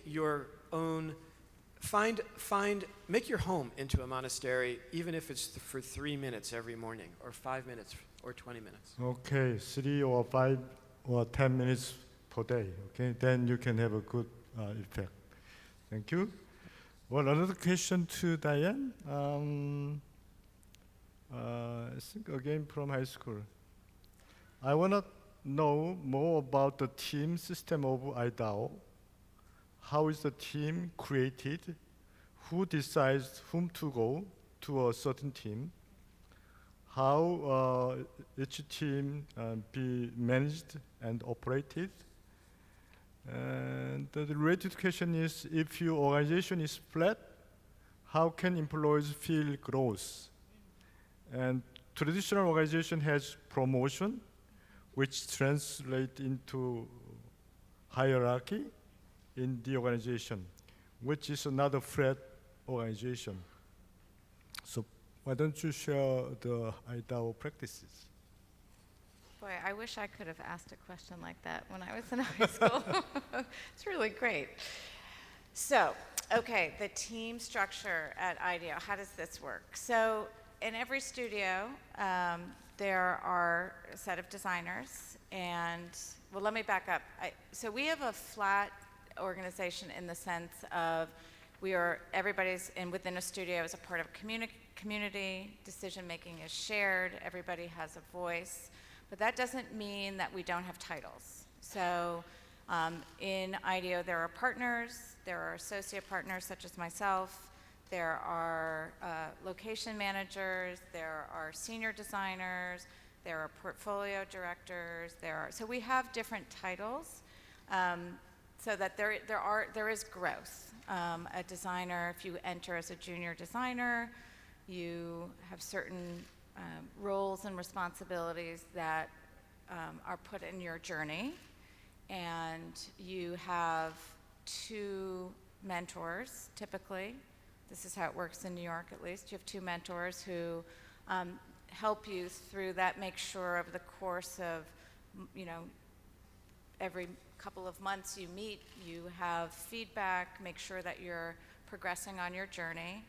your own. Make your home into a monastery, even if it's for 3 minutes every morning, or 5 minutes, or 20 minutes. Okay, 3 or 5 or 10 minutes per day. Okay, then you can have a good effect. Thank you. Well, another question to Diane. I think again from high school. I want to know more about the team system of IDEO. How is the team created? Who decides whom to go to a certain team? how each team be managed and operated. And the related question is, if your organization is flat, how can employees feel growth? And traditional organization has promotion, which translate into hierarchy in the organization, which is another flat organization. So why don't you share the IDEO practices? Boy, I wish I could have asked a question like that when I was in high school. It's really great. So, okay, the team structure at IDEO, how does this work? So, in every studio, there are a set of designers, and, well, let me back up. So we have a flat organization in the sense of everybody's within a studio is a part of a community, decision-making is shared, everybody has a voice. But that doesn't mean that we don't have titles. So in IDEO, there are partners, there are associate partners such as myself, there are location managers, there are senior designers, there are portfolio directors, so we have different titles so that there is growth. A designer, if you enter as a junior designer, you have certain roles and responsibilities that are put in your journey, and you have 2 mentors typically. This is how it works in New York, at least. You have 2 mentors who help you through that, make sure over the course of, every couple of months you meet, you have feedback, make sure that you're progressing on your journey.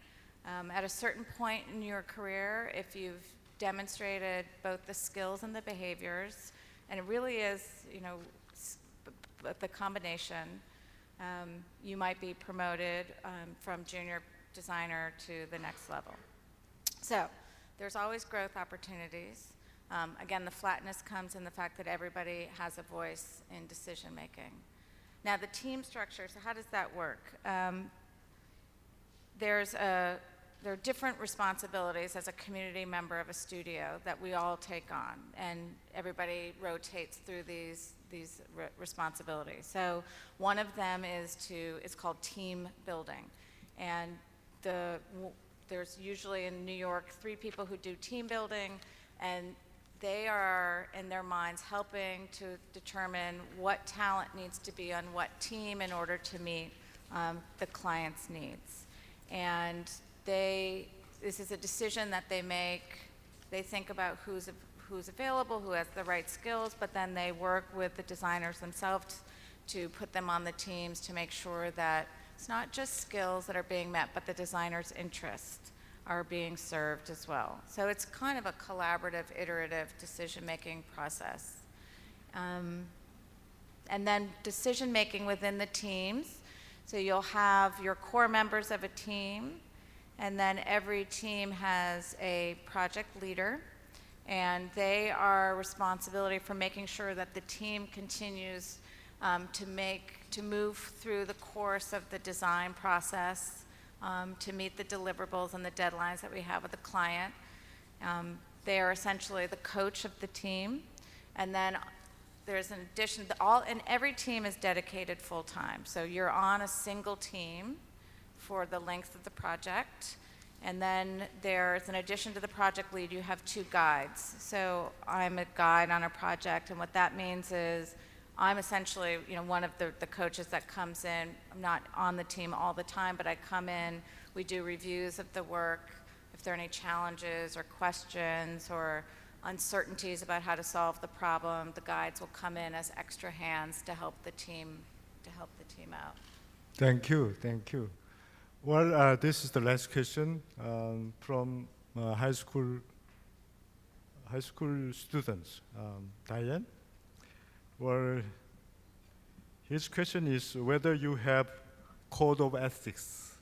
At a certain point in your career, if you've demonstrated both the skills and the behaviors, and it really is, the combination, you might be promoted from junior designer to the next level. So there's always growth opportunities. Again, the flatness comes in the fact that everybody has a voice in decision making. Now the team structure, so how does that work? There are different responsibilities as a community member of a studio that we all take on, and everybody rotates through these responsibilities. So one of them is called team building, and there's usually in New York 3 people who do team building, and they are in their minds helping to determine what talent needs to be on what team in order to meet the client's needs. And this is a decision that they make. They think about who's available, who has the right skills, but then they work with the designers themselves to put them on the teams to make sure that it's not just skills that are being met, but the designer's interests are being served as well. So it's kind of a collaborative, iterative decision-making process. And then decision-making within the teams. So you'll have your core members of a team, and then every team has a project leader, and they are responsibility for making sure that the team continues to move through the course of the design process to meet the deliverables and the deadlines that we have with the client. They are essentially the coach of the team, and then there's an addition, and every team is dedicated full-time. So you're on a single team for the length of the project. And then there's, in addition to the project lead, you have 2 guides. So I'm a guide on a project, and what that means is I'm essentially, one of the coaches that comes in. I'm not on the team all the time, but I come in, we do reviews of the work. If there are any challenges or questions or uncertainties about how to solve the problem, the guides will come in as extra hands to help the team out. Thank you. Well, this is the last question from high school students. Diane? Well, his question is whether you have code of ethics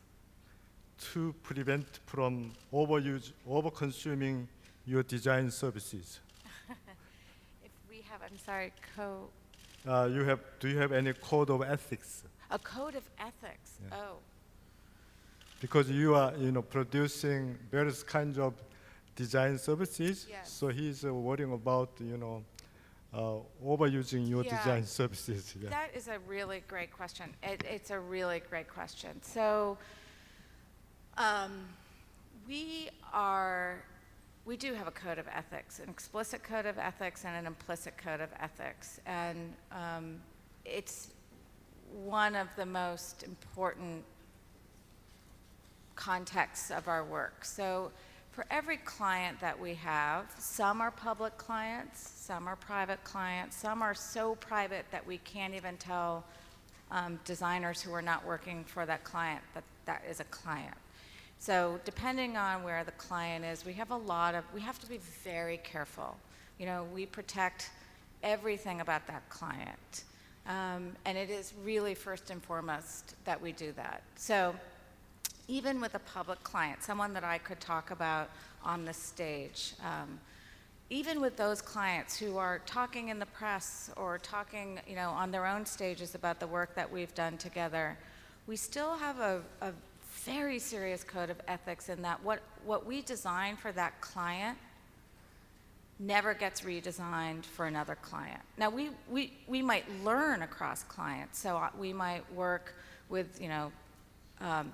to prevent from over-consuming your design services. If we have, I'm sorry, Do you have any code of ethics? a code of ethics. Yeah. Oh. Because you are, producing various kinds of design services. Yes. So he's worrying about, overusing your Yeah. design services. Yeah. That is a really great question. It's a really great question. So, we do have a code of ethics, an explicit code of ethics and an implicit code of ethics, and it's one of the most important contexts of our work. So, for every client that we have, some are public clients, some are private clients, some are so private that we can't even tell designers who are not working for that client that that is a client. So depending on where the client is, we have to be very careful. We protect everything about that client. And it is really first and foremost that we do that. So even with a public client, someone that I could talk about on the stage, even with those clients who are talking in the press or talking, on their own stages about the work that we've done together, we still have a very serious code of ethics in that what we design for that client never gets redesigned for another client. Now, we might learn across clients, so we might work with,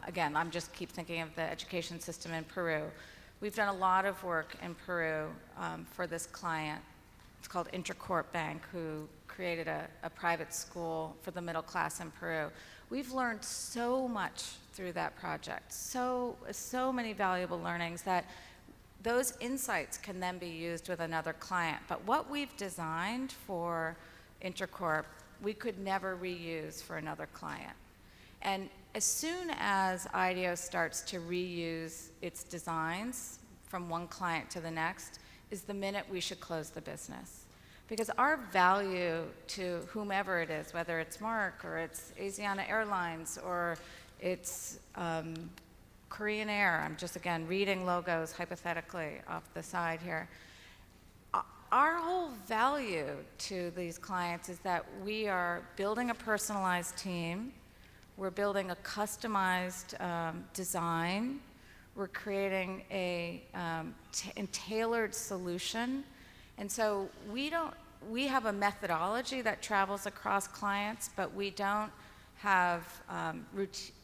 again, I'm just keep thinking of the education system in Peru. We've done a lot of work in Peru for this client. It's called Intercorp Bank, who created a private school for the middle class in Peru. We've learned so much through that project, so many valuable learnings that those insights can then be used with another client. But what we've designed for Intercorp, we could never reuse for another client. And as soon as IDEO starts to reuse its designs from one client to the next is the minute we should close the business. Because our value to whomever it is, whether it's Marc or it's Asiana Airlines or it's Korean Air, I'm just again reading logos hypothetically off the side here. Our whole value to these clients is that we are building a personalized team, we're building a customized design, we're creating a tailored solution. And so we have a methodology that travels across clients, but we don't have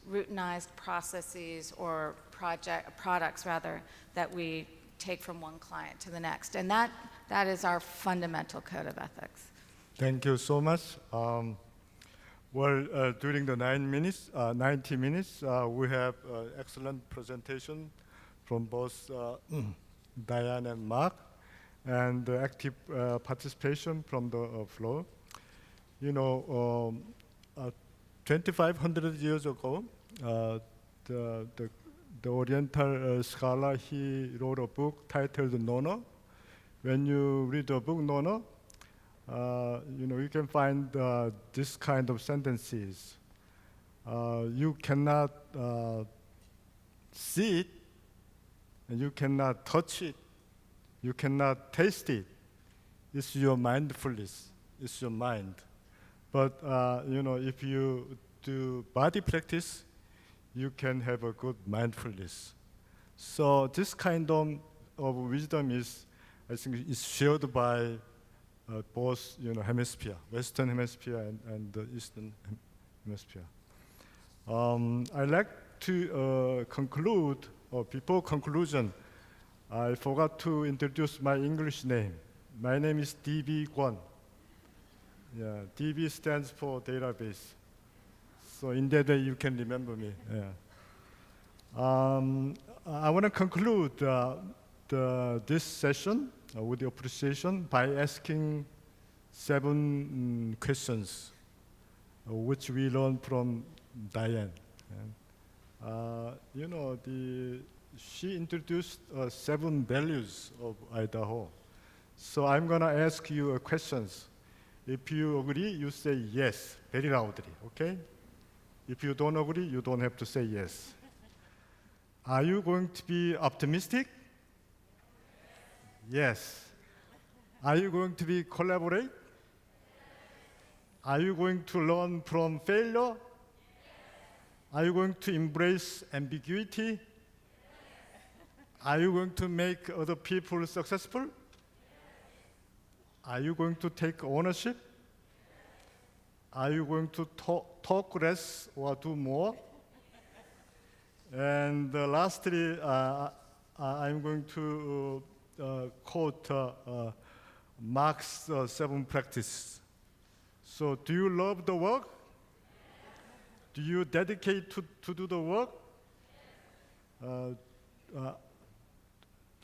routinized processes or products rather that we take from one client to the next. And that is our fundamental code of ethics. Thank you so much. During the 90 minutes, we have excellent presentation from both Diane and Marc, and active participation from the floor. 2,500 years ago, the Oriental scholar, he wrote a book titled Nono. When you read the book Nono, you can find this kind of sentences. You cannot see it, and you cannot touch it, you cannot taste it. It's your mindfulness, it's your mind. But if you do body practice, you can have a good mindfulness. So this kind of wisdom is, I think, is shared by both hemisphere, Western hemisphere and the Eastern hemisphere. I'd like to conclude, or before conclusion, I forgot to introduce my English name. My name is Kwon. Yeah, DB stands for database. So in that way you can remember me. Yeah. I want to conclude this session with the appreciation by asking 7 questions, which we learned from Diane. She introduced 7 values of Idaho. So I'm going to ask you questions. If you agree, you say yes very loudly, okay? If you don't agree, you don't have to say yes. Are you going to be optimistic? Yes. Are you going to be collaborate? Are you going to learn from failure? Are you going to embrace ambiguity? Are you going to make other people successful? Are you going to take ownership? Are you going to talk less or do more? And lastly, I'm going to quote Marc's 7 practice. So, do you love the work? Do you dedicate to do the work?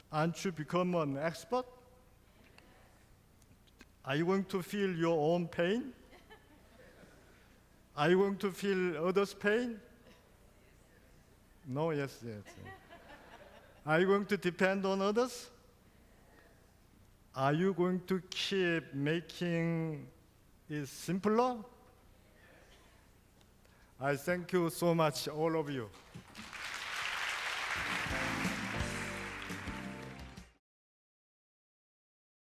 Aren't you become an expert? Are you going to feel your own pain? Are you going to feel others' pain? No, yes. Are you going to depend on others? Are you going to keep making it simpler? I thank you so much, all of you.